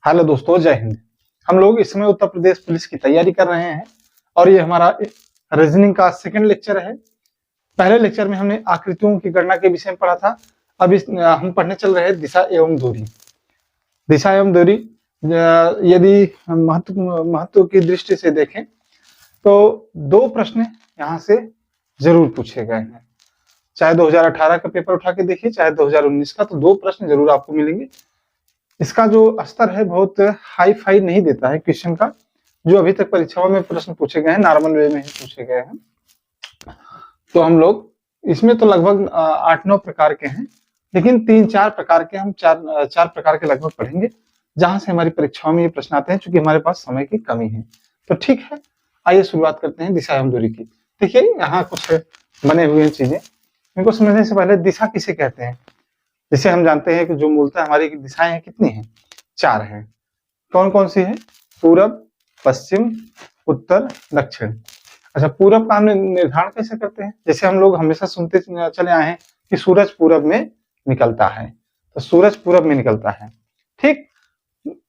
Hello दोस्तों, जय हिंद। हम लोग इस समय उत्तर प्रदेश पुलिस की तैयारी कर रहे हैं और ये हमारा रीजनिंग का सेकंड लेक्चर है। पहले लेक्चर में हमने आकृतियों की गणना के विषय में पढ़ा था। अब हम पढ़ने चल रहे हैं दिशा एवं दूरी। दिशा एवं दूरी यदि हम महत्व की दृष्टि से देखें तो दो प्रश्न यहाँ से जरूर पूछे गए हैं। चाहे 2018 का पेपर उठा के देखिए, चाहे 2019 का, तो दो प्रश्न जरूर आपको मिलेंगे। इसका जो स्तर है बहुत हाई फाई नहीं देता है क्वेश्चन का। जो अभी तक परीक्षाओं में प्रश्न पूछे गए हैं नॉर्मल वे में ही पूछे गए हैं। तो हम लोग इसमें तो लगभग 8-9 प्रकार के हैं, लेकिन 3-4 प्रकार के हम चार प्रकार के लगभग पढ़ेंगे, जहां से हमारी परीक्षाओं में ये प्रश्न आते हैं, चूंकि हमारे पास समय की कमी है। तो ठीक है, आइए शुरुआत करते हैं दिशा एवं दूरी की। देखिए यहाँ कुछ बने हुए हैं चीजें, इनको समझने से पहले दिशा किसे कहते हैं। जिसे हम जानते हैं कि जो मूलतः हमारी दिशाएं हैं कितनी हैं, 4 हैं। कौन कौन सी है? पूरब, पश्चिम, उत्तर, दक्षिण। अच्छा, पूरब का हम निर्धारण कैसे करते हैं? जैसे हम लोग हमेशा सुनते चले आए हैं कि सूरज पूरब में निकलता है, तो सूरज पूरब में निकलता है। ठीक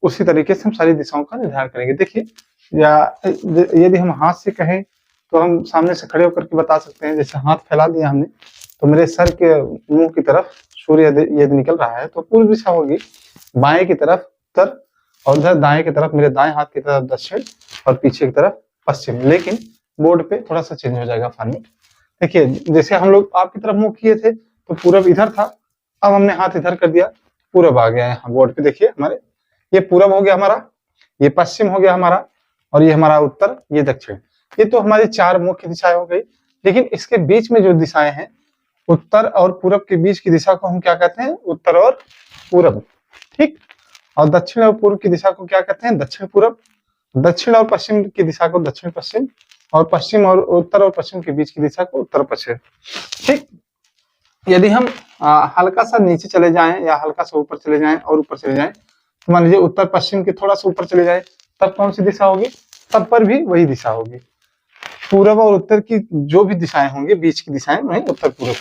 उसी तरीके से हम सारी दिशाओं का निर्धारण करेंगे। देखिए, या यदि हम हाथ से कहें तो हम सामने से खड़े होकर के बता सकते हैं। जैसे हाथ फैला दिया हमने, तो मेरे सर के मुंह की तरफ सूर्य यदि निकल रहा है तो पूर्व दिशा होगी, बाएं की तरफ उत्तर, और उधर दाएं की तरफ, मेरे दाएं हाथ की तरफ दक्षिण, और पीछे की तरफ पश्चिम। लेकिन बोर्ड पे थोड़ा सा चेंज हो जाएगा फॉर्मेट। देखिए, जैसे हम लोग आपकी तरफ मुंह किए थे तो पूरब इधर था, अब हमने हाथ इधर कर दिया, पूरब आ गया यहाँ बोर्ड पे। देखिए हमारे ये पूरब हो गया हमारा, ये पश्चिम हो गया हमारा, और ये हमारा उत्तर, ये दक्षिण। ये तो हमारी 4 मुख्य दिशाएं हो गई। लेकिन इसके बीच में जो दिशाएं हैं, उत्तर और पूरब के बीच की दिशा को हम क्या कहते हैं? उत्तर और पूरब। ठीक, और दक्षिण और पूर्व की दिशा को क्या कहते हैं? दक्षिण पूरब। दक्षिण और पश्चिम की दिशा को दक्षिण पश्चिम, और पश्चिम और उत्तर और पश्चिम के बीच की दिशा को उत्तर पश्चिम। ठीक, यदि हम हल्का सा नीचे चले जाएं या हल्का सा ऊपर चले जाएं और ऊपर चले जाएं, तो मान लीजिए उत्तर पश्चिम के थोड़ा सा ऊपर चले जाए, तब कौन सी दिशा होगी? तब पर भी वही दिशा होगी। पूरब और उत्तर की जो भी दिशाएं होंगी, बीच की दिशाएं, वही उत्तर पूरब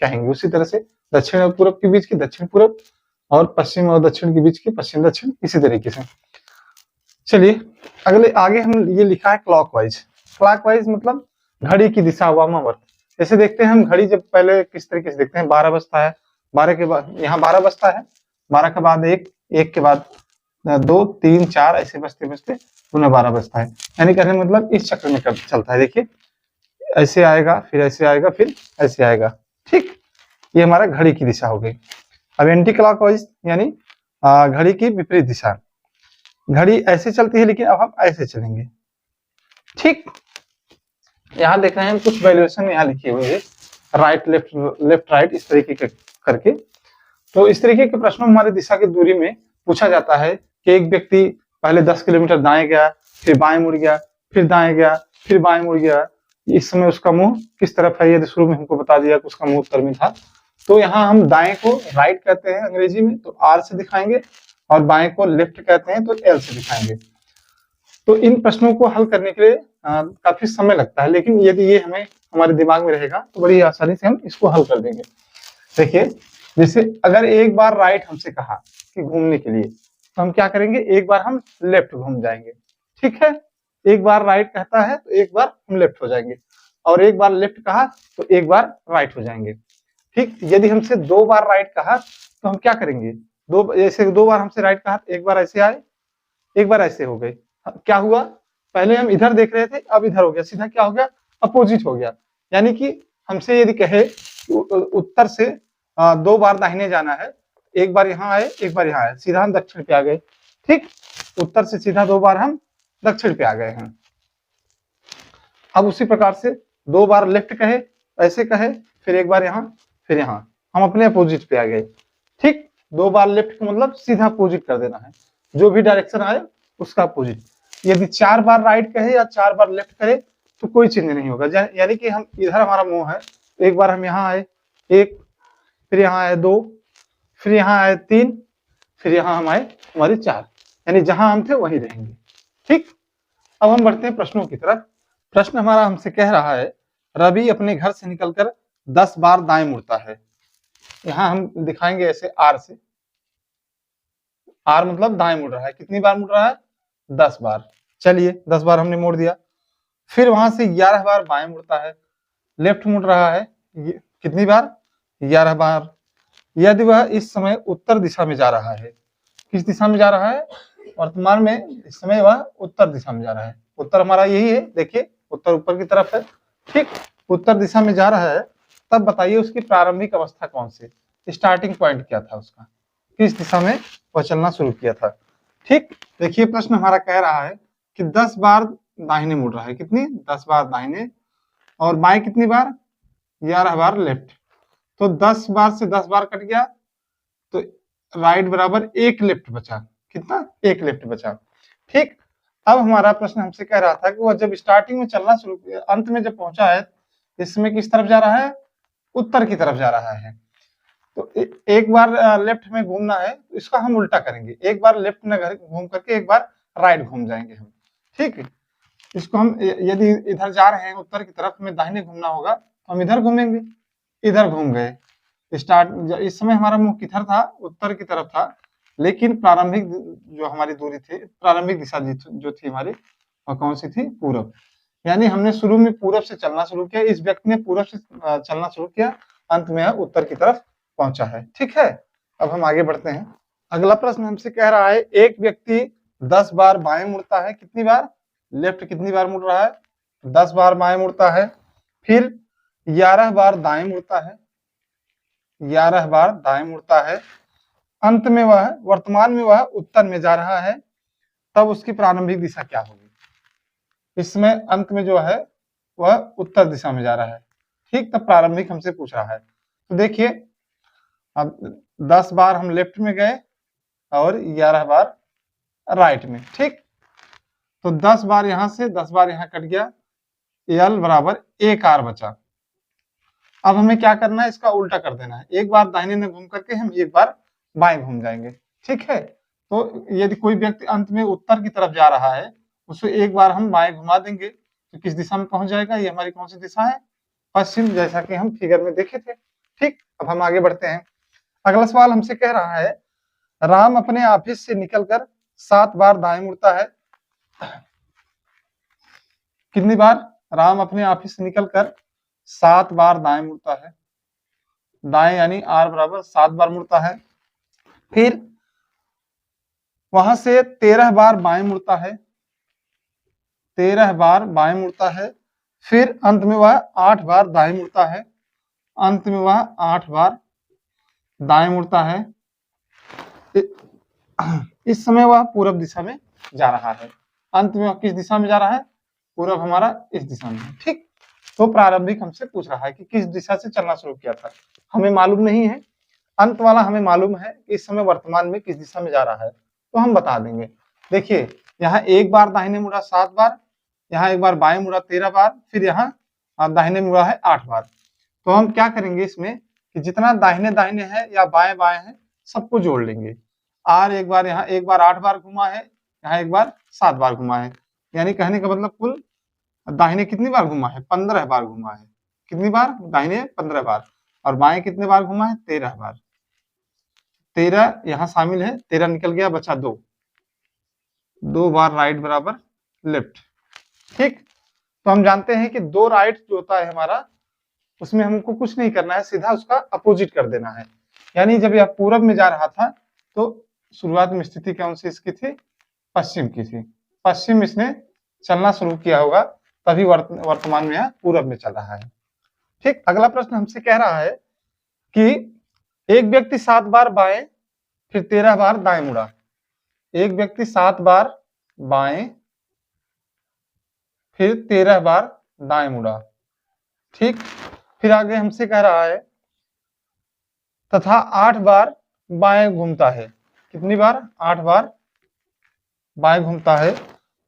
कहेंगे। उसी तरह से दक्षिण और पूरब के बीच की दक्षिण पूरब, और पश्चिम और दक्षिण के बीच की पश्चिम दक्षिण, इसी तरीके से। चलिए आगे हम ये लिखा है क्लॉकवाइज। क्लॉकवाइज मतलब घड़ी की दिशा, वामावर्त। जैसे देखते हैं हम घड़ी जब पहले किस तरीके से देखते हैं, 12 बजता है, 12 के बाद यहाँ 12 बजता है, 12 के बाद 1, 1 के बाद 2, 3, 4, ऐसे बजते बजते पुनः 12 बजता है। यानी कहने मतलब इस चक्र में चलता है। देखिए ऐसे आएगा, फिर ऐसे आएगा, फिर ऐसे आएगा। ठीक, ये हमारा घड़ी की दिशा हो गई। अब एंटी क्लॉकवाइज यानी घड़ी की विपरीत दिशा। घड़ी ऐसे चलती है, लेकिन अब हम ऐसे चलेंगे। ठीक, यहाँ देख रहे हैं कुछ वैल्यूएशन यहाँ लिखी हुई है, राइट लेफ्ट, लेफ्ट राइट, इस तरीके के करके। तो इस तरीके के प्रश्नों हमारी दिशा की दूरी में पूछा जाता है कि एक व्यक्ति पहले 10 किलोमीटर दाएं गया, फिर बाएं मुड़ गया, फिर दाएं गया, फिर बाएं मुड़ गया। इस समय उसका मुंह किस तरफ है? यदि शुरू में हमको बता दिया कि उसका मुंह उत्तर में था, तो यहाँ हम दाएं को राइट कहते हैं अंग्रेजी में, तो आर से दिखाएंगे, और बाएं को लेफ्ट कहते हैं, तो एल से दिखाएंगे। तो इन प्रश्नों को हल करने के लिए काफी समय लगता है, लेकिन यदि ये हमें हमारे दिमाग में रहेगा तो बड़ी आसानी से हम इसको हल कर देंगे। देखिए, जैसे अगर एक बार राइट हमसे कहा कि घूमने के लिए, तो हम क्या करेंगे? एक बार हम लेफ्ट घूम जाएंगे। ठीक है, एक बार राइट कहता है तो एक बार हम लेफ्ट हो जाएंगे, और एक बार लेफ्ट कहा तो एक बार राइट हो जाएंगे। ठीक, यदि हमसे 2 बार राइट कहा तो हम क्या करेंगे? जैसे 2 बार हमसे राइट कहा, एक बार ऐसे आए, एक बार ऐसे हो गए। क्या हुआ? पहले हम इधर देख रहे थे, अब इधर हो गया, सीधा क्या हो गया? अपोजिट हो गया। यानी कि हमसे यदि कहे उत्तर से 2 बार दाहिने जाना है, एक बार यहाँ आए, एक बार यहाँ आए, सीधा हम दक्षिण पे आ गए। ठीक, उत्तर से सीधा 2 बार हम दक्षिण पे आ गए हैं। अब उसी प्रकार से 2 बार लेफ्ट कहे, ऐसे कहे, फिर एक बार यहाँ, फिर यहाँ, हम अपने अपोजिट पे आ गए। ठीक, 2 बार लेफ्ट का मतलब सीधा अपोजिट कर देना है, जो भी डायरेक्शन आए उसका अपोजिट। यदि 4 बार राइट कहे या 4 बार लेफ्ट करे तो कोई चेंज नहीं होगा। यानी कि हम इधर हमारा मुंह है, एक बार हम यहाँ आए 1, फिर यहाँ आए 2, फिर यहाँ आए 3, फिर यहाँ हम आए हमारे 4, यानी जहां हम थे वहीं रहेंगे। ठीक, अब हम बढ़ते हैं प्रश्नों की तरफ। प्रश्न हमारा हमसे कह रहा है, रवि अपने घर से निकलकर 10 बार दाएं मुड़ता है। यहाँ हम दिखाएंगे ऐसे आर से, आर मतलब दाएं मुड़ रहा है, कितनी बार मुड़ रहा है? 10 बार। चलिए 10 बार हमने मोड़ दिया। फिर वहां से 11 बार बाएं मुड़ता है, लेफ्ट मुड़ रहा है, कितनी बार? 11 बार। यदि वह इस समय उत्तर दिशा में जा रहा है, किस दिशा में जा रहा है? वर्तमान में इस समय वह उत्तर दिशा में जा रहा है। उत्तर हमारा यही है, देखिए उत्तर ऊपर की तरफ है, ठीक, उत्तर दिशा में जा रहा है। तब बताइए उसकी प्रारंभिक अवस्था कौन सी, स्टार्टिंग पॉइंट क्या था उसका, किस दिशा में वह चलना शुरू किया था। ठीक, देखिए प्रश्न हमारा कह रहा है कि 10 बार दाहिने मुड़ रहा है, कितनी? 10 बार दाहिने, और बाएं कितनी बार? 11 बार लेफ्ट। तो 10 बार से 10 बार कट गया, तो राइट बराबर एक लेफ्ट बचा, कितना? एक लेफ्ट बचा। ठीक, अब हमारा प्रश्न हमसे कह रहा था कि वह जब स्टार्टिंग में चलना शुरू किया, अंत में जब पहुंचा है, इसमें किस तरफ जा रहा है? उत्तर की तरफ जा रहा है। तो एक बार लेफ्ट में घूमना है, इसका हम उल्टा करेंगे, एक बार लेफ्ट में घूम करके एक बार राइट घूम जाएंगे हम। ठीक है, इसको हम यदि इधर जा रहे हैं उत्तर की तरफ में, दाहिने घूमना होगा तो हम इधर घूमेंगे, इधर घूम गए। स्टार्ट इस समय हमारा मुंह किधर था? उत्तर की तरफ था, लेकिन प्रारंभिक जो हमारी दूरी थी, प्रारंभिक दिशा जो थी हमारी, और कौन सी थी? पूरब। यानी हमने शुरू में पूरब से चलना शुरू किया, इस व्यक्ति ने पूरब से चलना शुरू किया, अंत में उत्तर की तरफ पहुंचा है। ठीक है, अब हम आगे बढ़ते हैं। अगला प्रश्न हमसे कह रहा है एक व्यक्ति 10 बार बाएं मुड़ता है, कितनी बार? लेफ्ट कितनी बार मुड़ रहा है? 10 बार बाएं मुड़ता है। फिर 11 बार दाएं मुड़ता है, 11 बार दाएं मुड़ता है। अंत में वह, वर्तमान में वह उत्तर में जा रहा है, तब उसकी प्रारंभिक दिशा क्या होगी? इसमें अंत में जो है वह उत्तर दिशा में जा रहा है। ठीक, तब प्रारंभिक हमसे पूछ रहा है। तो देखिए अब 10 बार हम लेफ्ट में गए और 11 बार राइट में। ठीक, तो 10 बार यहां से 10 बार यहां कट गया, एल बराबर एक आर बचा। अब हमें क्या करना है? इसका उल्टा कर देना है, एक बार दाहिने में घूम करके हम एक बार बाएं घूम जाएंगे। ठीक है, तो यदि कोई व्यक्ति अंत में उत्तर की तरफ जा रहा है, उसे एक बार हम बाएं घुमा देंगे तो किस दिशा में पहुंच जाएगा? ये हमारी कौन सी दिशा है? पश्चिम, जैसा कि हम फिगर में देखे थे। ठीक, अब हम आगे बढ़ते हैं। अगला सवाल हमसे कह रहा है राम अपने ऑफिस से निकलकर 7 बार दाएं मुड़ता है, कितनी बार? राम अपने ऑफिस से निकलकर 7 बार दाएं मुड़ता है, दाएं यानी आर बराबर 7 बार मुड़ता है। फिर वहां से 13 बार बाएं मुड़ता है, 13 बार बाएं मुड़ता है। फिर अंत में वह 8 बार दाएं मुड़ता है, अंत में वह 8 बार दाएं मुड़ता है। इस समय वह पूरब दिशा में जा रहा है, अंत में वह किस दिशा में जा रहा है? पूरब हमारा इस दिशा में है। ठीक, तो प्रारंभिक हमसे पूछ रहा है कि किस दिशा से चलना शुरू किया था, हमें मालूम नहीं है, अंत वाला हमें मालूम है कि इस समय वर्तमान में किस दिशा में जा रहा है, तो हम बता देंगे। देखिए यहाँ एक बार दाहिने मुड़ा 7 बार, यहाँ एक बार बाएं मुड़ा 13 बार, फिर यहाँ दाहिने मुड़ा है 8 बार। तो हम क्या करेंगे इसमें कि जितना दाहिने दाहिने है या बाएं बाएं है सबको जोड़ लेंगे। आर एक बार यहाँ एक बार 8 बार घुमा है, यहाँ एक बार 7 बार घुमा है, यानी कहने का मतलब कुल दाहिने कितनी बार घुमा है? 15 बार घुमा है। कितनी बार? दाहिने 15 बार। और बाएं कितने बार घुमा है? 13 बार। 13 यहाँ शामिल है, 13 निकल गया, बचा 2 बार राइट बराबर लेफ्ट। ठीक, तो हम जानते हैं कि 2 राइट जो होता है हमारा, उसमें हमको कुछ नहीं करना है, सीधा उसका अपोजिट कर देना है। यानी जब यह पूरब में जा रहा था तो शुरुआत में स्थिति कौन सी इसकी थी? पश्चिम की थी। पश्चिम इसने चलना शुरू किया होगा, तभी वर्तमान में यह पूरब में चल रहा है। ठीक, अगला प्रश्न हमसे कह रहा है कि एक व्यक्ति 7 बार बाएं फिर 13 बार दाएं मुड़ा, एक व्यक्ति 7 बार बाएं फिर 13 बार दाएं मुड़ा। ठीक, फिर आगे हमसे कह रहा है तथा 8 बार बाएं घूमता है, कितनी बार? 8 बार बाएं घूमता है।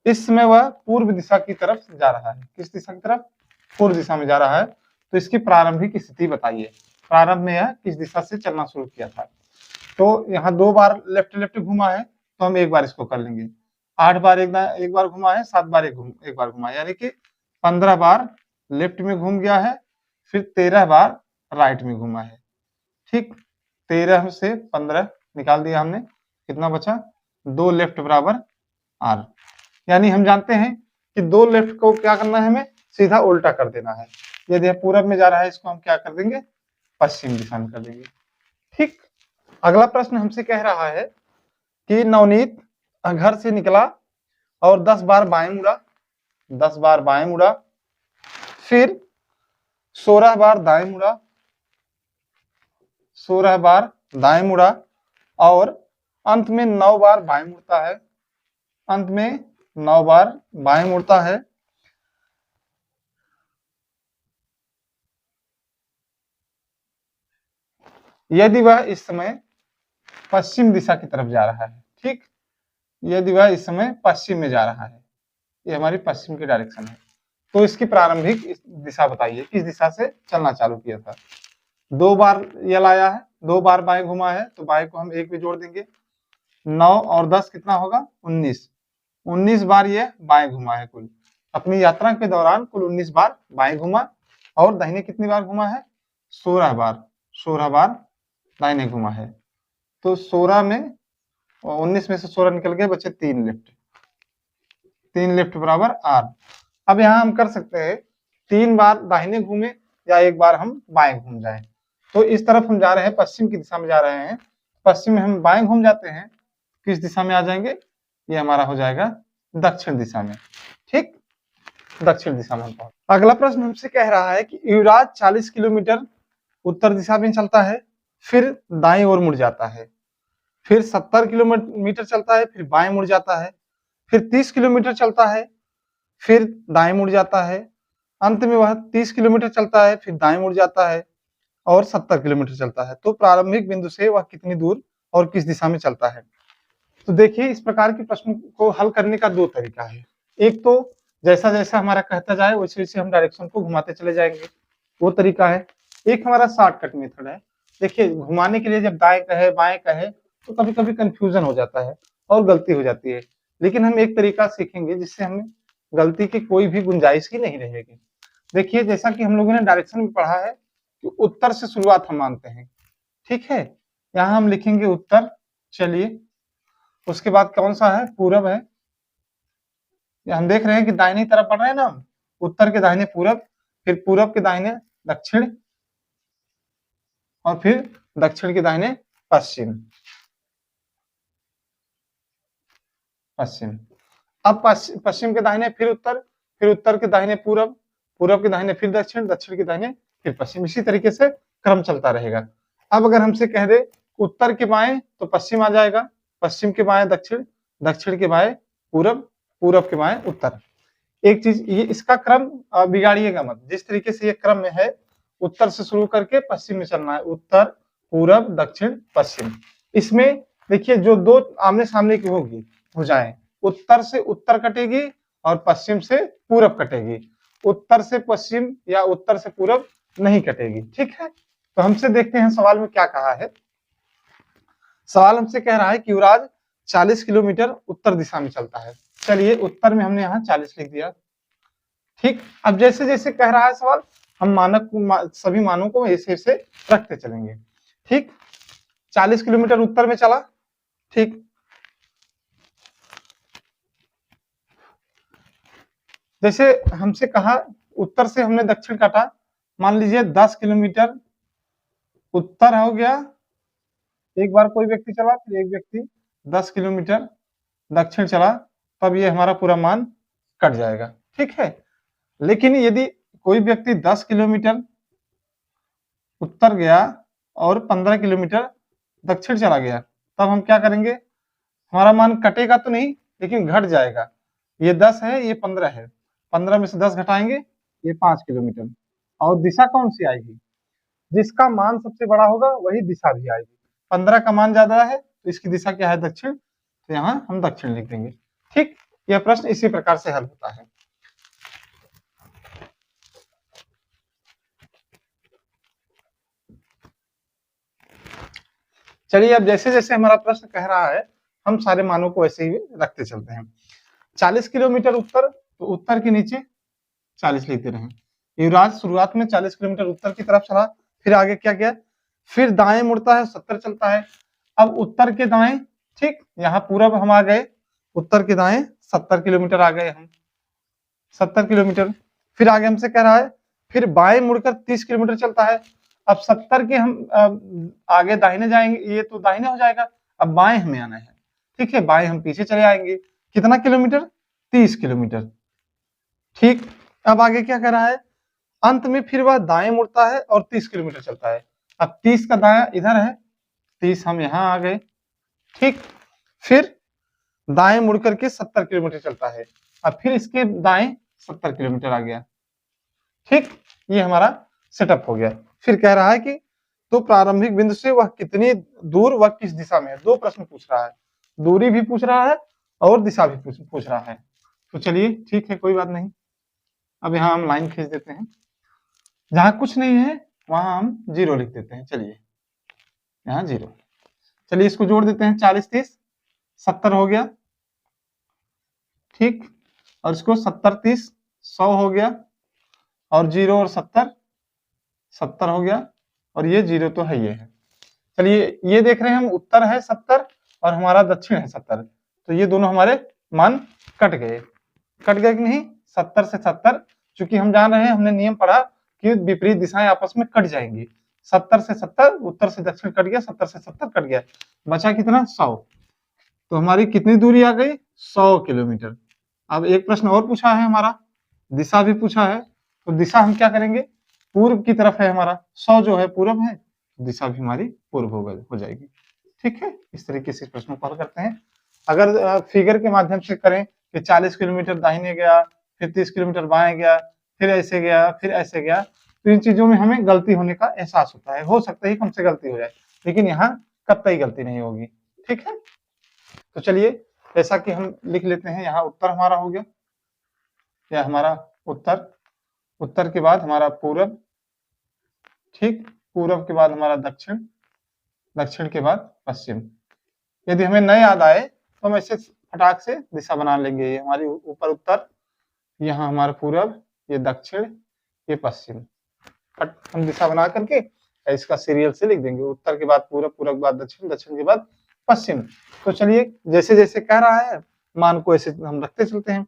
इस समय वह पूर्व दिशा की तरफ जा रहा है, किस दिशा की तरफ? पूर्व दिशा में जा रहा है। तो इसकी प्रारंभिक स्थिति बताइए, प्रारंभ में यह किस दिशा से चलना शुरू किया था? तो यहाँ 2 बार लेफ्ट लेफ्ट घुमा है, तो हम एक बार इसको कर लेंगे। 8 बार एक बार घुमा है, 7 बार एक बार घुमा है, यानी कि 15 बार लेफ्ट में घूम गया है, फिर 13 बार राइट में घुमा है। ठीक, 13 से 15 निकाल दिया हमने, कितना बचा, 2 लेफ्ट बराबर आर। यानी हम जानते हैं कि 2 लेफ्ट को क्या करना है, हमें सीधा उल्टा कर देना है। यदि यह पूरब में जा रहा है, इसको हम क्या कर देंगे, पश्चिम दिशा में कर देंगे। ठीक। अगला प्रश्न हमसे कह रहा है कि नवनीत घर से निकला और 10 बार बाएं मुड़ा, 10 बार बाएं मुड़ा, फिर 16 बार दाएं मुड़ा, 16 बार दाएं मुड़ा, और अंत में 9 बार बाएं मुड़ता है, अंत में 9 बार बाएं मुड़ता है। यदि वह इस समय पश्चिम दिशा की तरफ जा रहा है। ठीक, यदि वह इस समय पश्चिम में जा रहा है, ये हमारी पश्चिम की डायरेक्शन है, तो इसकी प्रारंभिक दिशा बताइए, किस दिशा से चलना चालू किया था। 2 बार ये लाया है, 2 बार बाएं घुमा है, तो बाएं को हम 1 में जोड़ देंगे। 9 और 10 कितना होगा, 19। 19 बार ये बाएं घुमा है कुल, अपनी यात्रा के दौरान कुल 19 बार बाएं घुमा, और दाहिने कितनी बार घुमा है, 16 बार, 16 बार दाहिने घुमा है। तो 16 में 19 में से 16 निकल गए, बचे 3 लेफ्ट, 3 लेफ्ट बराबर आर। अब यहाँ हम कर सकते हैं 3 बार दाहिने घूमे या 1 बार हम बाएं घूम जाए। तो इस तरफ हम जा रहे हैं, पश्चिम की दिशा में जा रहे हैं, पश्चिम में हम बाएं घूम जाते हैं, किस दिशा में आ जाएंगे, ये हमारा हो जाएगा दक्षिण दिशा में। ठीक, दक्षिण दिशा में। अगला प्रश्न हमसे कह रहा है कि युवराज 40 किलोमीटर उत्तर दिशा में चलता है, फिर दाएं ओर मुड़ जाता है, फिर 70 किलोमीटर चलता है, फिर बाएं मुड़ जाता है, फिर 30 किलोमीटर चलता है, फिर दाएं मुड़ जाता है, अंत में वह 30 किलोमीटर चलता है, फिर दाएं मुड़ जाता है, और 70 किलोमीटर चलता है। तो प्रारंभिक बिंदु से वह कितनी दूर और किस दिशा में चलता है। तो देखिए, इस प्रकार के प्रश्न को हल करने का 2 तरीका है। एक तो जैसा जैसा हमारा कहता जाए वैसे वैसे हम डायरेक्शन को घुमाते चले जाएंगे, वो तरीका है। एक हमारा शॉर्टकट मेथड है। देखिए, घुमाने के लिए जब दाएं कहे बाएं कहे तो कभी कभी कंफ्यूजन हो जाता है और गलती हो जाती है, लेकिन हम एक तरीका सीखेंगे जिससे हमें गलती की कोई भी गुंजाइश ही नहीं रहेगी। देखिए, जैसा कि हम लोगों ने डायरेक्शन में पढ़ा है कि उत्तर से शुरुआत हम मानते हैं। ठीक है, यहाँ हम लिखेंगे उत्तर। चलिए, उसके बाद कौन सा है, पूरब है। हम देख रहे हैं कि दाहिनी तरफ बढ़ रहे हैं ना, उत्तर के दाहिने पूरब, फिर पूरब के दाहिने दक्षिण, और फिर दक्षिण के दाहिने पश्चिम। पश्चिम, अब पश्चिम के दाहिने फिर उत्तर के दाहिने पूरब, पूरब के दाहिने फिर दक्षिण, दक्षिण के दाहिने फिर पश्चिम। इसी तरीके से क्रम चलता रहेगा। अब अगर हमसे कह दे उत्तर के बाएं तो पश्चिम आ जाएगा, पश्चिम के बाएं दक्षिण, दक्षिण के बाएं पूरब, पूरब के बाएं उत्तर। एक चीज, ये इसका क्रम बिगाड़िएगा मत। जिस तरीके से ये क्रम में है, उत्तर से शुरू करके पश्चिम में चलना है, उत्तर पूरब दक्षिण पश्चिम। इसमें देखिए, जो 2 आमने सामने की होगी भुजाएं, उत्तर से उत्तर कटेगी और पश्चिम से पूरब कटेगी, उत्तर से पश्चिम या उत्तर से पूरब नहीं कटेगी। ठीक है, तो हमसे देखते हैं सवाल में क्या कहा है। सवाल हमसे कह रहा है कि युवराज 40 किलोमीटर उत्तर दिशा में चलता है। चलिए, उत्तर में हमने यहाँ 40 लिख दिया। ठीक, अब जैसे जैसे कह रहा है सवाल, हम सभी मानों को ऐसे ऐसे रखते चलेंगे। ठीक, 40 किलोमीटर उत्तर में चला। ठीक, जैसे हमसे कहा उत्तर से हमने दक्षिण काटा, मान लीजिए 10 किलोमीटर उत्तर हो गया, एक बार कोई व्यक्ति चला, फिर एक व्यक्ति 10 किलोमीटर दक्षिण चला, तब ये हमारा पूरा मान कट जाएगा। ठीक है, लेकिन यदि कोई व्यक्ति 10 किलोमीटर उत्तर गया और 15 किलोमीटर दक्षिण चला गया, तब हम क्या करेंगे, हमारा मान कटेगा तो नहीं, लेकिन घट जाएगा। ये 10 है, ये 15 है, 15 में से 10 घटाएंगे, ये 5 किलोमीटर। और दिशा कौन सी आएगी, जिसका मान सबसे बड़ा होगा वही दिशा भी आएगी। 15 का मान ज्यादा है तो इसकी दिशा क्या है, दक्षिण, तो यहाँ हम दक्षिण लिख देंगे। ठीक, यह प्रश्न इसी प्रकार से हल होता है। चलिए, अब जैसे जैसे हमारा प्रश्न कह रहा है, हम सारे मानों को ऐसे ही रखते चलते हैं। 40 किलोमीटर उत्तर, तो उत्तर के नीचे 40 लिखते रहे। युवराज शुरुआत में 40 किलोमीटर उत्तर की तरफ चला, फिर आगे क्या किया, फिर दाएं मुड़ता है, 70 चलता है। अब उत्तर के दाएं ठीक, यहाँ पूरब हम आ गए, उत्तर के दाएं 70 किलोमीटर आ गए हम, 70 किलोमीटर। फिर आगे हमसे कह रहा है फिर बाएं मुड़कर 30 किलोमीटर चलता है। अब 70 के हम आगे दाहिने जाएंगे, ये तो दाहिने हो जाएगा, अब बाएं हमें आना है। ठीक है, बाएं हम पीछे चले आएंगे, कितना किलोमीटर, 30 किलोमीटर। ठीक, अब आगे क्या कर रहा है, अंत में फिर वह दाएं मुड़ता है और 30 किलोमीटर चलता है। अब 30 का दाया इधर है, 30 हम यहाँ आ गए। ठीक, फिर दाएं मुड़ करके 70 किलोमीटर चलता है, अब फिर इसके दाएं 70 किलोमीटर आ गया। ठीक, ये हमारा सेटअप हो गया। फिर कह रहा है कि तो प्रारंभिक बिंदु से वह कितनी दूर, वह किस दिशा में है। दो प्रश्न पूछ रहा है, दूरी भी पूछ रहा है और दिशा भी पूछ रहा है। तो चलिए ठीक है, कोई बात नहीं। अब यहाँ हम लाइन खींच देते हैं, जहां कुछ नहीं है वहां हम 0 लिख देते हैं। चलिए यहाँ 0, चलिए इसको जोड़ देते हैं, 40 30 70 हो गया। ठीक, और इसको 70 30 100 हो गया, और 0 और 70 70 हो गया, और ये 0 तो है, ये है। चलिए ये देख रहे हैं हम, उत्तर है 70 और हमारा दक्षिण है 70, तो ये दोनों हमारे मान कट गए कि नहीं, 70 से 70, चूंकि हम जान रहे हैं, हमने नियम पढ़ा कि विपरीत दिशाएं आपस में कट जाएंगी। 70 से 70 उत्तर से दक्षिण कट गया, 70 से 70 कट गया, बचा कितना, 100। तो हमारी कितनी दूरी आ गई, 100 किलोमीटर। अब एक प्रश्न और पूछा है हमारा, दिशा भी पूछा है, तो दिशा हम क्या करेंगे, पूर्व की तरफ है हमारा, 100 जो है पूर्व है, दिशा भी हमारी पूर्व हो जाएगी। ठीक है, इस तरीके से प्रश्नों को हल करते हैं। अगर फिगर के माध्यम से करें कि 40 किलोमीटर दाहिने गया, फिर 30 किलोमीटर बाएं गया, फिर ऐसे गया, फिर ऐसे गया, तो इन चीजों में हमें गलती होने का एहसास होता है, हो सकता है हमसे गलती हो जाए, लेकिन यहाँ कतई गलती नहीं होगी। ठीक है, तो चलिए जैसा कि हम लिख लेते हैं, यहाँ उत्तर हमारा हो गया, या हमारा उत्तर, उत्तर के बाद हमारा पूरब, ठीक, पूरब के बाद हमारा दक्षिण, दक्षिण के बाद पश्चिम। यदि हमें न याद आए तो हम ऐसे फटाक से दिशा बना लेंगे, ये हमारी ऊपर उत्तर, यहाँ हमारा पूरब, ये दक्षिण, ये पश्चिम, हम दिशा बना करके इसका सीरियल से लिख देंगे, उत्तर के बाद पूरब, पूरब के बाद दक्षिण, दक्षिण के बाद पश्चिम। तो चलिए जैसे जैसे कह रहा है मान को ऐसे हम रखते चलते हैं।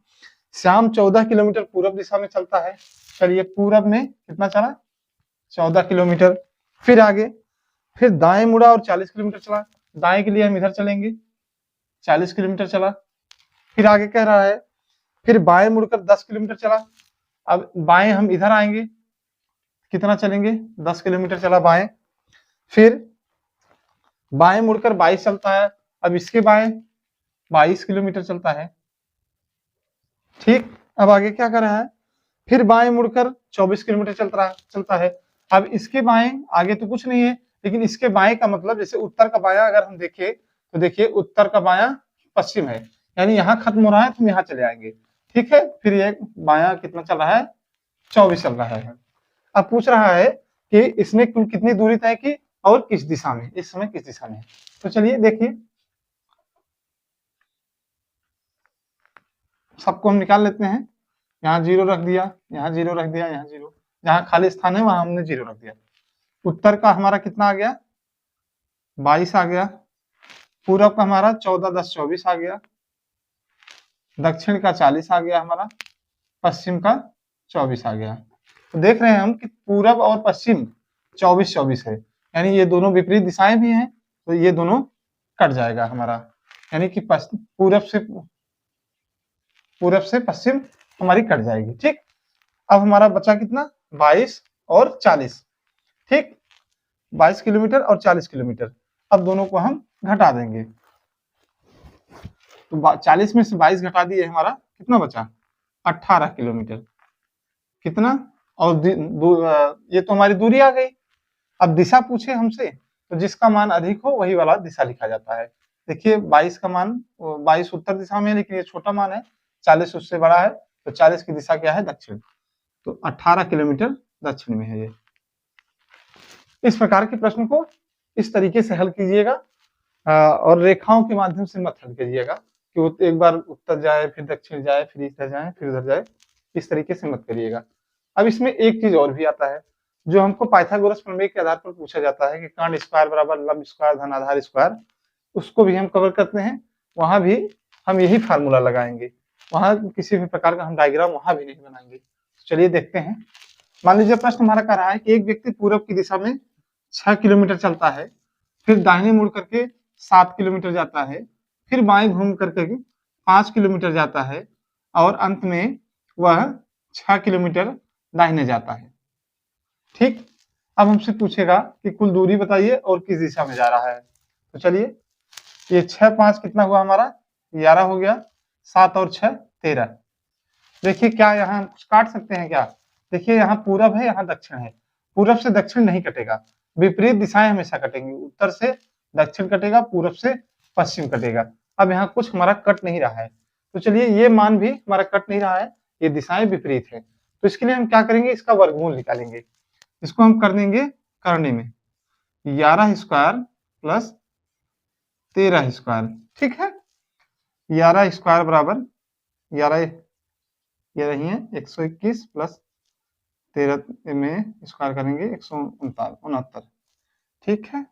श्याम 14 किलोमीटर पूरब दिशा में चलता है, चलिए पूरब में कितना चला, 14 किलोमीटर। फिर आगे, फिर दाएं मुड़ा और 40 किलोमीटर चला, दाएं के लिए हम इधर चलेंगे, 40 किलोमीटर चला। फिर आगे कह रहा है फिर बाएं मुड़कर 10 किलोमीटर चला, अब बाएं हम इधर आएंगे, कितना चलेंगे, 10 किलोमीटर चला बाएं। फिर बाएं मुड़कर 22 चलता है, अब इसके बाएं 22 किलोमीटर चलता है। ठीक, अब आगे क्या कर रहा है, फिर बाएं मुड़कर 24 किलोमीटर चलता है। अब इसके बाएं आगे तो कुछ नहीं है, लेकिन इसके बाएं का मतलब, जैसे उत्तर का बायां अगर हम देखें तो देखिए उत्तर का बायां पश्चिम है, यानी यहाँ खत्म हो रहा है तो हम यहाँ चले आएंगे। ठीक है, फिर ये बायां कितना चल रहा है, 24 चल रहा है। अब पूछ रहा है कि इसने कुल कितनी दूरी तय की और किस दिशा में, इस समय किस दिशा में है। तो चलिए देखिए, सबको हम निकाल लेते हैं, यहाँ 0 रख दिया, यहाँ 0 रख दिया, यहाँ 0, जहाँ खाली स्थान है वहां हमने 0 रख दिया। उत्तर का हमारा कितना आ गया, 22 आ गया, पूरब का हमारा 14 10 24 आ गया, दक्षिण का 40 आ गया हमारा, पश्चिम का 24 आ गया। तो देख रहे हैं हम कि पूरब और पश्चिम 24 24 है, यानी ये दोनों विपरीत दिशाएं भी हैं, तो ये दोनों कट जाएगा हमारा, यानी कि पूरब से पश्चिम हमारी कट जाएगी। ठीक, अब हमारा बचा कितना, 22 और 40। ठीक, 22 किलोमीटर और 40 किलोमीटर, अब दोनों को हम घटा देंगे, तो 40 में से 22 घटा दिए, हमारा कितना बचा, 18 किलोमीटर, कितना, और ये तो हमारी दूरी आ गई। अब दिशा पूछे हमसे, तो जिसका मान अधिक हो वही वाला दिशा लिखा जाता है। देखिए 22 का मान, 22 उत्तर दिशा में है, लेकिन ये छोटा मान है, 40 उससे बड़ा है, तो 40 की दिशा क्या है, दक्षिण, तो 18 किलोमीटर दक्षिण में है ये। इस प्रकार के प्रश्न को इस तरीके से हल कीजिएगा, और रेखाओं के माध्यम से मत हल कीजिएगा कि एक बार उत्तर जाए फिर दक्षिण जाए फिर इधर जाए फिर उधर जाए, इस तरीके से मत करिएगा। अब इसमें एक चीज और भी आता है, जो हमको पाइथागोरस प्रमेय के आधार पर पूछा जाता है कि कर्ण स्क्वायर बराबर लंब स्क्वायर धन आधार स्क्वायर, उसको भी हम कवर करते हैं, वहां भी हम यही फार्मूला लगाएंगे, वहां किसी भी प्रकार का हम डायग्राम वहां भी नहीं बनाएंगे। तो चलिए देखते हैं। मान लीजिए प्रश्न हमारा कह रहा है कि एक व्यक्ति पूरब की दिशा में 6 किलोमीटर चलता है, फिर दाहिने मुड़ करके 7 किलोमीटर जाता है, फिर बाएं घूम करके 5 किलोमीटर जाता है और अंत में वह 6 किलोमीटर दाहिने जाता है। ठीक, अब हमसे पूछेगा कि कुल दूरी बताइए और किस दिशा में जा रहा है। तो चलिए, ये 6 5 कितना हुआ हमारा, 11 हो गया, 7 और 6 13। देखिए क्या यहाँ हम कुछ काट सकते हैं क्या? देखिए यहाँ पूरब है, यहाँ दक्षिण है, पूरब से दक्षिण नहीं कटेगा, विपरीत दिशाएं हमेशा कटेंगी, उत्तर से दक्षिण कटेगा, पूरब से पश्चिम कटेगा। अब यहाँ कुछ हमारा कट नहीं रहा है, तो चलिए ये मान भी हमारा कट नहीं रहा है, ये दिशाएं विपरीत है। तो इसके लिए हम क्या करेंगे, इसका वर्गमूल निकालेंगे। इसको हम कर देंगे करने में 11 स्क्वायर प्लस 13 स्क्वायर। ठीक है, 11 स्क्वायर बराबर 11, ये रही है 121 प्लस 13 में स्क्वायर करेंगे 169। ठीक है,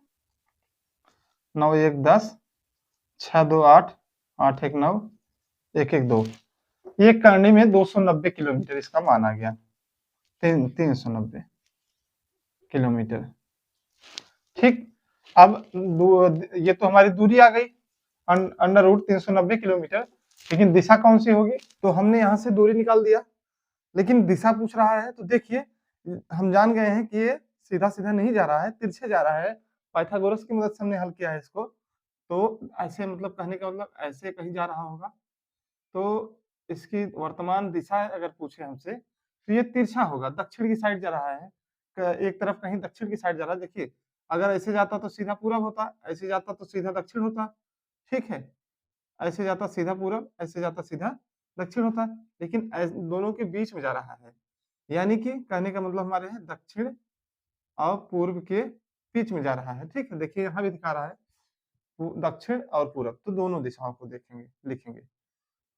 9 1 10, 6 2 8, 8 1 9, 1 1 2। ये करने में 290 किलोमीटर इसका मान आ गया, 390 किलोमीटर। ठीक, अब ये तो हमारी दूरी आ गई अंडर रूट 390 किलोमीटर, लेकिन दिशा कौन सी होगी? तो हमने यहाँ से दूरी निकाल दिया, लेकिन दिशा पूछ रहा है। तो देखिए हम जान गए हैं कि ये सीधा सीधा नहीं जा रहा है, तिरछे जा रहा है। पाइथागोरस की मदद से हमने हल किया है इसको। तो ऐसे मतलब कहने का मतलब ऐसे कहीं जा रहा होगा, तो इसकी वर्तमान दिशा अगर पूछे हमसे तो ये तिरछा होगा, दक्षिण की साइड जा रहा है, एक तरफ कहीं दक्षिण की साइड जा रहा है। देखिए अगर ऐसे जाता तो सीधा पूरब होता, ऐसे जाता तो सीधा दक्षिण होता। ठीक है, ऐसे जाता सीधा पूरब, ऐसे जाता सीधा दक्षिण होता, लेकिन दोनों के बीच में जा रहा है, यानी कि कहने का मतलब हमारे है दक्षिण और पूर्व के बीच में जा रहा है। ठीक है, देखिए यहाँ भी दिखा रहा है दक्षिण और पूरब, तो दोनों दिशाओं को देखेंगे, लिखेंगे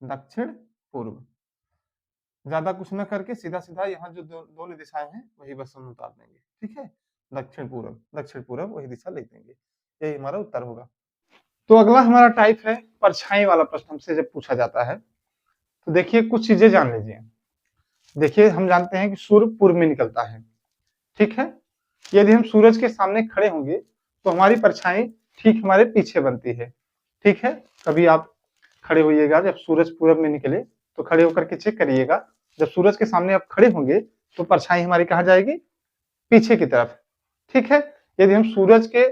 दक्षिण पूर्व, ज्यादा कुछ न करके सीधा सीधा यहाँ जो दोनों दिशाएं हैं वही बस हम उतार देंगे। ठीक है, दक्षिण पूरब वही दिशा लिख देंगे, यही हमारा उत्तर होगा। तो अगला हमारा टाइप है परछाई वाला प्रश्न। हमसे जब पूछा जाता है तो देखिए कुछ चीजें जान लीजिए। देखिए हम जानते हैं कि सूर्य पूर्व में निकलता है। ठीक है, यदि हम सूरज के सामने खड़े होंगे तो हमारी परछाई ठीक हमारे पीछे बनती है। ठीक है, कभी आप खड़े होइएगा, जब सूरज पूरब में निकले तो खड़े होकर के चेक करिएगा, जब सूरज के सामने आप खड़े होंगे तो परछाई हमारी कहाँ जाएगी? पीछे की तरफ। ठीक है, यदि हम सूरज के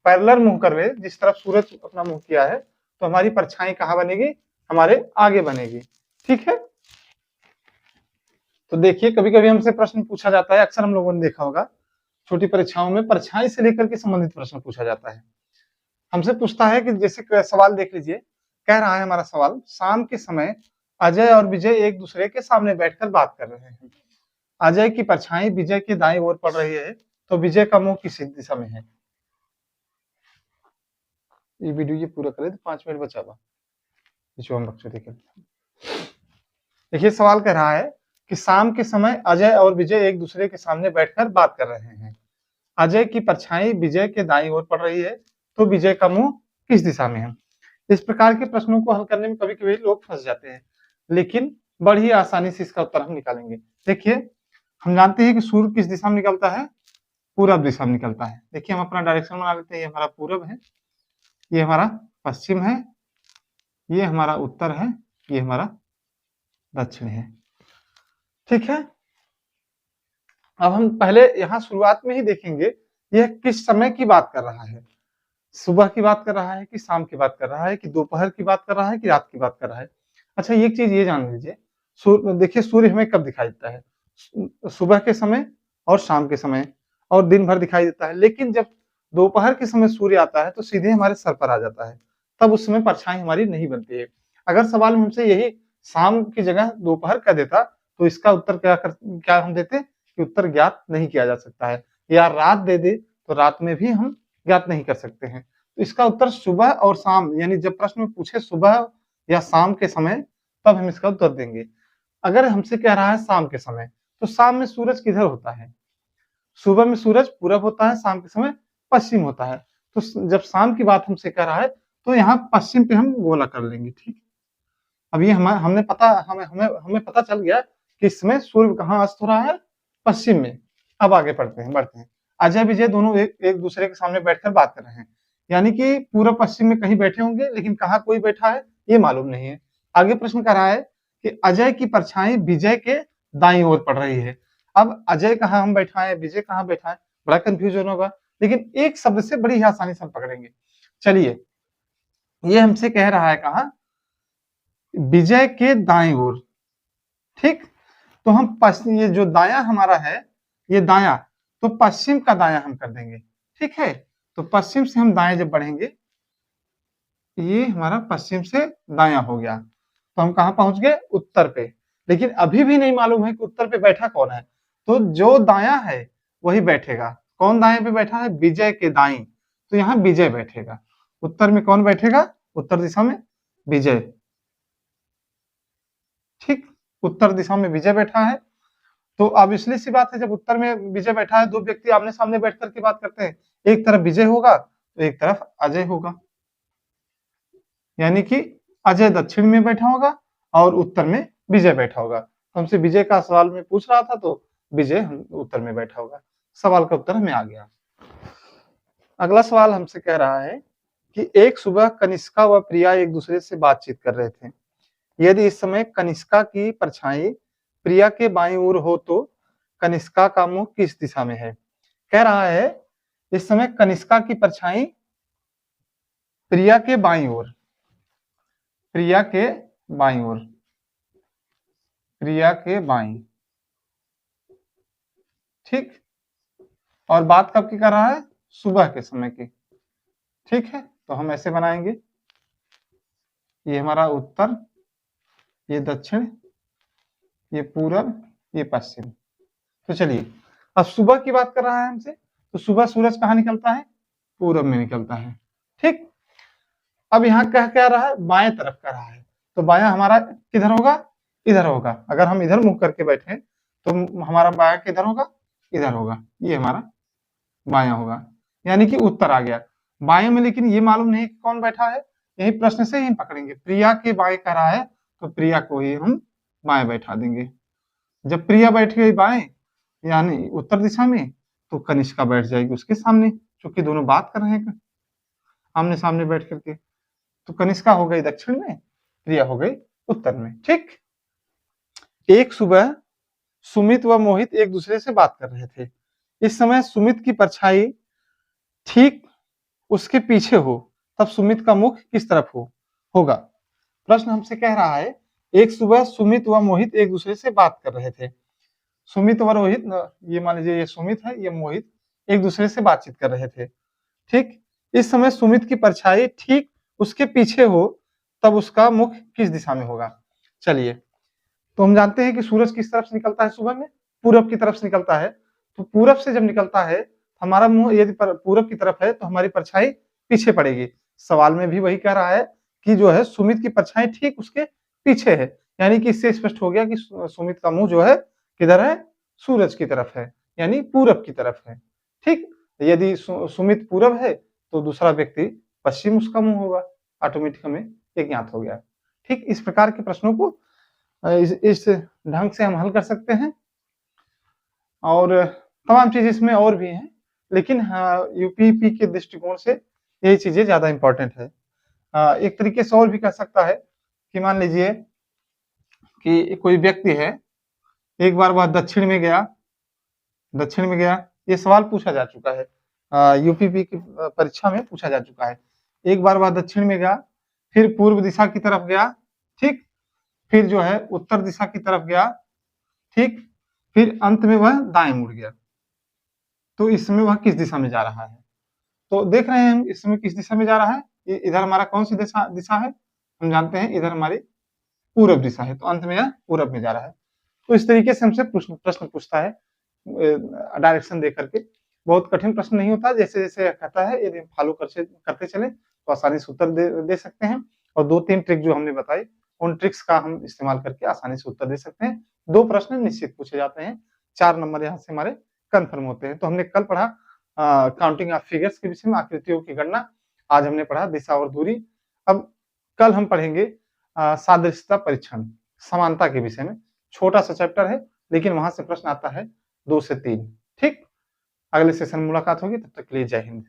पैरेलल मुंह कर रहे, जिस तरफ सूरज अपना मुंह किया है, तो हमारी परछाई कहाँ बनेगी? हमारे आगे बनेगी। ठीक है, तो देखिए कभी कभी हमसे प्रश्न पूछा जाता है, अक्सर हम लोगों ने देखा होगा छोटी परीक्षाओं में परछाई से लेकर के संबंधित प्रश्न पूछा जाता है। हमसे पूछता है कि जैसे सवाल देख लीजिए, कह रहा है हमारा सवाल, शाम के समय अजय और विजय एक दूसरे के सामने बैठकर बात कर रहे हैं। अजय की परछाई विजय के दाईं ओर पड़ रही है, तो विजय का मुंह किस दिशा में है? ये वीडियो ये पूरा करे तो 5 मिनट बचा हुआ। देखिए सवाल कह रहा है कि शाम के समय अजय और विजय एक दूसरे के सामने बैठकर बात कर रहे हैं। अजय की परछाई विजय के दाईं ओर पड़ रही है, तो विजय का मुंह किस दिशा में है? इस प्रकार के प्रश्नों को हल करने में कभी कभी लोग फंस जाते हैं, लेकिन बड़ी आसानी से इसका उत्तर हम निकालेंगे। देखिए हम जानते हैं कि सूर्य किस दिशा में निकलता है? पूरब दिशा में निकलता है। देखिए हम अपना डायरेक्शन बना लेते हैं, ये हमारा पूरब है, ये हमारा पश्चिम है, ये हमारा उत्तर है, ये हमारा दक्षिण है। ठीक है, अब हम पहले यहाँ शुरुआत में ही देखेंगे यह किस समय की बात कर रहा है, सुबह की बात कर रहा है कि शाम की बात कर रहा है कि दोपहर की बात कर रहा है कि रात की बात कर रहा है। अच्छा एक चीज ये जान लीजिए, देखिए सूर्य हमें कब दिखाई देता है? सुबह के समय और शाम के समय और दिन भर दिखाई देता है, लेकिन जब दोपहर के समय सूर्य आता है तो सीधे हमारे सर पर आ जाता है, तब उस समय परछाई हमारी नहीं बनती है। अगर सवाल में हमसे यही शाम की जगह दोपहर का देता तो इसका उत्तर क्या हम देते कि उत्तर ज्ञात नहीं किया जा सकता है, या रात दे दे तो रात में भी हम ज्ञात नहीं कर सकते हैं। तो इसका उत्तर सुबह और शाम, यानी जब प्रश्न में पूछे सुबह या शाम के समय, तब हम इसका उत्तर देंगे। अगर हमसे कह रहा है शाम के समय, तो शाम में सूरज किधर होता है? सुबह में सूरज पूरब होता है, शाम के समय पश्चिम होता है। तो जब शाम की बात हमसे कह रहा है तो यहाँ पश्चिम पे हम गोला कर लेंगे। ठीक, अब ये हमें पता चल गया कि इसमें सूर्य कहाँ अस्त हो रहा है, पश्चिम में। अब आगे बढ़ते हैं। अजय विजय दोनों एक दूसरे के सामने बैठकर बात कर रहे हैं, यानी कि पूर्व पश्चिम में कहीं बैठे होंगे, लेकिन कहाँ कोई बैठा है ये मालूम नहीं है। आगे प्रश्न कर रहा है कि अजय की परछाई विजय के दाईं ओर पड़ रही है। अब अजय कहाँ हम बैठा है, विजय कहाँ बैठा है, बड़ा कंफ्यूजन होगा, लेकिन एक शब्द से बड़ी आसानी से हम पकड़ेंगे। चलिए, ये हमसे कह रहा है कहा, विजय के दाईं ओर। ठीक, तो हम पश्चिम, ये जो दाया हमारा है, ये दाया, तो पश्चिम का दाया हम कर देंगे। ठीक है, तो पश्चिम से हम दाएं जब बढ़ेंगे, ये हमारा पश्चिम से दाया हो गया, तो हम कहाँ पहुंच गए, उत्तर पे। लेकिन अभी भी नहीं मालूम है कि उत्तर पे बैठा कौन है, तो जो दाया है वही बैठेगा। कौन दाएं पे बैठा है, विजय के दाईं, तो यहाँ विजय बैठेगा। उत्तर में कौन बैठेगा, उत्तर दिशा में विजय। ठीक, उत्तर दिशा में विजय बैठा है। तो अब इसलिए सी बात है, जब उत्तर में विजय बैठा है, दो व्यक्ति आमने सामने बैठ करके बात करते हैं, एक तरफ विजय होगा तो एक तरफ अजय होगा, यानी कि अजय दक्षिण में बैठा होगा और उत्तर में विजय बैठा होगा। हमसे विजय का सवाल में पूछ रहा था, तो विजय उत्तर में बैठा होगा। सवाल का उत्तर हमें आ गया। अगला सवाल हमसे कह रहा है कि एक सुबह कनिष्का व प्रिया एक दूसरे से बातचीत कर रहे थे। यदि इस समय कनिष्का की परछाई प्रिया के बाईं ओर हो तो कनिष्का का मुंह किस दिशा में है। कह रहा है इस समय कनिष्का की परछाई प्रिया के बाईं ओर, प्रिया के बाईं ओर, प्रिया के बाईं। ठीक, और बात कब की कर रहा है, सुबह के समय की। ठीक है, तो हम ऐसे बनाएंगे, ये हमारा उत्तर, ये दक्षिण, ये पूरब, ये पश्चिम। तो चलिए, अब सुबह की बात कर रहा है हमसे, तो सुबह सूरज कहाँ निकलता है, पूरब में निकलता है। ठीक, अब यहाँ कह रहा है बाएं तरफ कर रहा है, तो बायां हमारा किधर होगा, इधर होगा। अगर हम इधर मुंह करके बैठे तो हमारा बायां किधर होगा, इधर होगा, ये हमारा बायां होगा, यानी कि उत्तर आ गया। बाएं में लेकिन ये मालूम नहीं कि कौन बैठा है, यही प्रश्न से ही पकड़ेंगे। प्रिया के बाएं कर रहा है, तो प्रिया को ही हम बाएं बैठा देंगे। जब प्रिया बैठ गई बाएं यानी उत्तर दिशा में, तो कनिष्का बैठ जाएगी उसके सामने, क्योंकि दोनों बात कर रहे हैं आमने सामने बैठ करके। तो कनिष्का हो गई दक्षिण में, प्रिया हो गई उत्तर में। ठीक, एक सुबह सुमित व मोहित एक दूसरे से बात कर रहे थे। इस समय सुमित की परछाई ठीक उसके पीछे हो, तब सुमित का मुख किस तरफ होगा। प्रश्न हमसे कह रहा है, एक सुबह सुमित व मोहित एक दूसरे से बात कर रहे थे। सुमित व रोहित, ये मान लीजिए ये सुमित है, ये मोहित, एक दूसरे से बातचीत कर रहे थे। ठीक, इस समय सुमित की परछाई ठीक उसके पीछे हो, तब उसका मुख किस दिशा में होगा। चलिए, तो हम जानते हैं कि सूरज किस तरफ से निकलता है सुबह में, पूरब की तरफ से निकलता है। तो पूरब से जब निकलता है, हमारा मुंह यदि पूरब की तरफ है, तो हमारी परछाई पीछे पड़ेगी। सवाल में भी वही कह रहा है कि जो है सुमित की परछाई ठीक उसके पीछे है, यानी कि इससे स्पष्ट हो गया कि सुमित का मुंह जो है किधर है, सूरज की तरफ है, यानी पूरब की तरफ है। ठीक, यदि सुमित पूरब है, तो दूसरा व्यक्ति पश्चिम उसका मुंह होगा, ऑटोमेटिक हमें ये ज्ञात हो गया। ठीक, इस प्रकार के प्रश्नों को इस ढंग से हम हल कर सकते हैं, और तमाम चीजें इसमें और भी हैं, लेकिन यूपीपी के दृष्टिकोण से यही चीजें ज्यादा इंपॉर्टेंट है। एक तरीके से और भी कह सकता है कि मान लीजिए कि कोई व्यक्ति है, एक बार वह दक्षिण में गया, ये सवाल पूछा जा चुका है, यूपीपी की परीक्षा में पूछा जा चुका है। एक बार वह दक्षिण में गया, फिर पूर्व दिशा की तरफ गया, ठीक, फिर जो है उत्तर दिशा की तरफ गया, ठीक, फिर अंत में वह दाएं मुड़ गया। तो इसमें वह किस दिशा में जा रहा है, तो देख रहे हैं हम इसमें किस दिशा में जा रहा है। इधर हमारा कौन सी दिशा है, हम जानते हैं इधर हमारी पूरब दिशा है, तो अंत में यह पूरब में जा रहा है। तो इस तरीके से हमसे प्रश्न पूछता है डायरेक्शन दे करके। बहुत कठिन प्रश्न नहीं होता, जैसे जैसे कहता है यदि फॉलो करते चले तो आसानी से उत्तर दे सकते हैं। और 2-3 ट्रिक जो हमने बताई, उन ट्रिक्स का हम इस्तेमाल करके आसानी से उत्तर दे सकते हैं। 2 प्रश्न निश्चित पूछे जाते हैं, 4 नंबर यहाँ से हमारे कंफर्म होते हैं। तो हमने कल पढ़ा काउंटिंग ऑफ फिगर्स के विषय में, आकृतियों की गणना। आज हमने पढ़ा दिशा और दूरी। अब कल हम पढ़ेंगे सादृश्यता परीक्षण, समानता के विषय में। छोटा सा चैप्टर है लेकिन वहां से प्रश्न आता है 2 से 3। ठीक, अगले सेशन में मुलाकात होगी, तब तक के लिए जय हिंद।